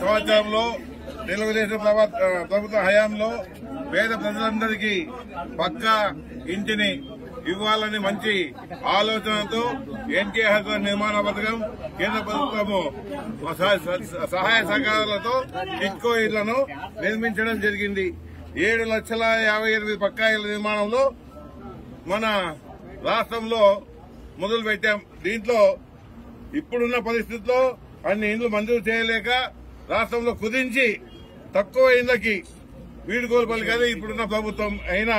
సంవత్సరంలో తెలుగుదేశం ప్రభుత్వ హయాంలో పేద ప్రజలందరికీ పక్కా ఇంటిని ఇవ్వాలని మంచి ఆలోచనతో ఎన్టీఆర్ నిర్మాణ పథకం కేంద్ర ప్రభుత్వము సహాయ సహకారాలతో టిట్కో ఇళ్లను నిర్మించడం జరిగింది. 7,58,000 పక్కా ఇళ్ల నిర్మాణంలో మన రాష్ట్రంలో మొదలు పెట్టాం. దీంట్లో ఇప్పుడున్న పరిస్థితుల్లో అన్ని ఇండ్లు మంజూరు చేయలేక రాష్ట్రంలో కుదించి తక్కువ ఇండ్లకి వీడుకోలు పలికారు ఇప్పుడున్న ప్రభుత్వం. అయినా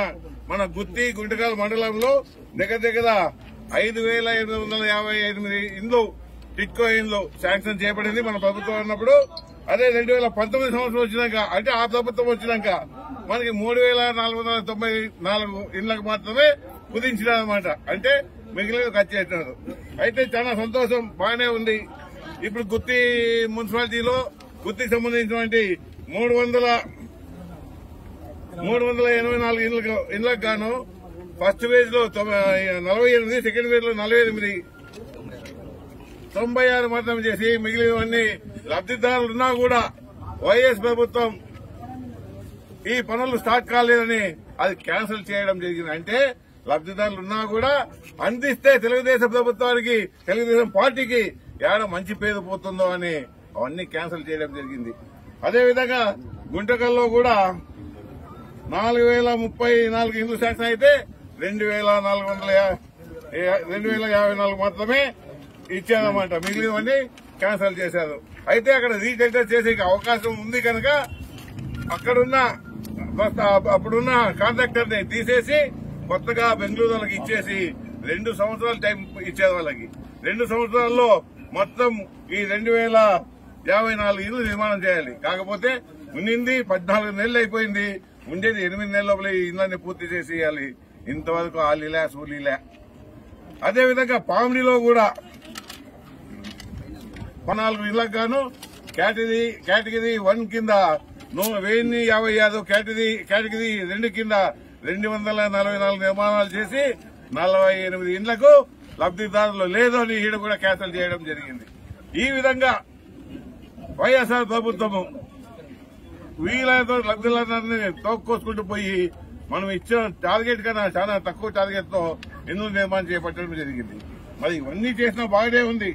మన గుత్తి గుంటకల్ మండలంలో దగ్గర 5,858 ఇండ్లు టిట్కో ఇండ్లు శాంక్షన్ చేయబడింది మన ప్రభుత్వం ఉన్నప్పుడు. అదే 2019 సంవత్సరం వచ్చినాక, అంటే ఆ ప్రభుత్వం వచ్చినాక మనకి 3,494 ఇండ్లకు మాత్రమే కుదించినారన్నమాట. అంటే మిగిలిన ఖర్చు చేస్తున్నారు. అయితే చాలా సంతోషం, బాగానే ఉంది. ఇప్పుడు గుత్తి మున్సిపాలిటీలో గుత్తికి సంబంధించినటువంటి 384 ఇండ్లకు గాను ఫస్ట్ ఫేజ్ లో 48, సెకండ్ ఫేజ్ లో 48, 96 మాత్రం చేసి మిగిలినవన్నీ లబ్దిదారులున్నా కూడా వైఎస్ ప్రభుత్వం ఈ పనులు స్టార్ట్ కాలేదని అది క్యాన్సిల్ చేయడం జరిగింది. అంటే లబ్దిదారులు ఉన్నా కూడా అందిస్తే తెలుగుదేశం ప్రభుత్వానికి, తెలుగుదేశం పార్టీకి ఏడ మంచి పేరు పోతుందో అని అవన్నీ క్యాన్సిల్ చేయడం జరిగింది. అదేవిధంగా గుంటకల్లో కూడా 4,034 ఇండ్లు శాంక్షన్ అయితే 2,054 మాత్రమే ఇచ్చారన్నమాట. మిగిలినవన్నీ క్యాన్సిల్ చేశారు. అయితే అక్కడ రీటెండర్ చేసే అవకాశం ఉంది కనుక అప్పుడున్న కాంట్రాక్టర్ ని తీసేసి కొత్తగా బెంగళూరు వాళ్ళకి ఇచ్చేసి 2 సంవత్సరాలు టైం ఇచ్చారు వాళ్ళకి. 2 సంవత్సరాల్లో మొత్తం ఈ 2,054 ఇళ్లు నిర్మాణం చేయాలి. కాకపోతే ఉన్నింది 14 నెలలు అయిపోయింది. ఉండేది 8 నెలల లోపల ఈ ఇళ్లన్నీ పూర్తి చేసేయాలి. ఇంతవరకు ఆలీలా సూలీలా. అదేవిధంగా పామిడిలో కూడా 14 ఇళ్లకు గాను కేటగిరీ 1 కింద 1,056, కేటగిరీ 2 కింద 244 నిర్మాణాలు చేసి 48 ఇండ్లకు లబ్దిదారులు లేదు అని ఈడ కూడా క్యాన్సిల్ చేయడం జరిగింది. ఈ విధంగా వైఎస్ఆర్ ప్రభుత్వము వీలైనంత లబ్దిదారులని తోక్కోసుకుంటూ పోయి మనం ఇచ్చిన టార్గెట్ కన్నా చాలా తక్కువ టార్గెట్ తో ఇండ్లు నిర్మాణం చేపట్టడం జరిగింది. మరి ఇవన్నీ చేసినా బాగానే ఉంది.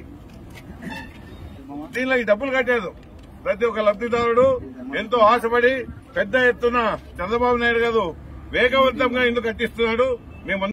దీనిలో ఈ డబ్బులు కట్టారు ప్రతి ఒక్క లబ్దిదారుడు ఎంతో ఆశపడి పెద్ద ఎత్తున చంద్రబాబు నాయుడు గారు వేగవంతంగా ఇండ్లు కట్టిస్తున్నాడు. మేము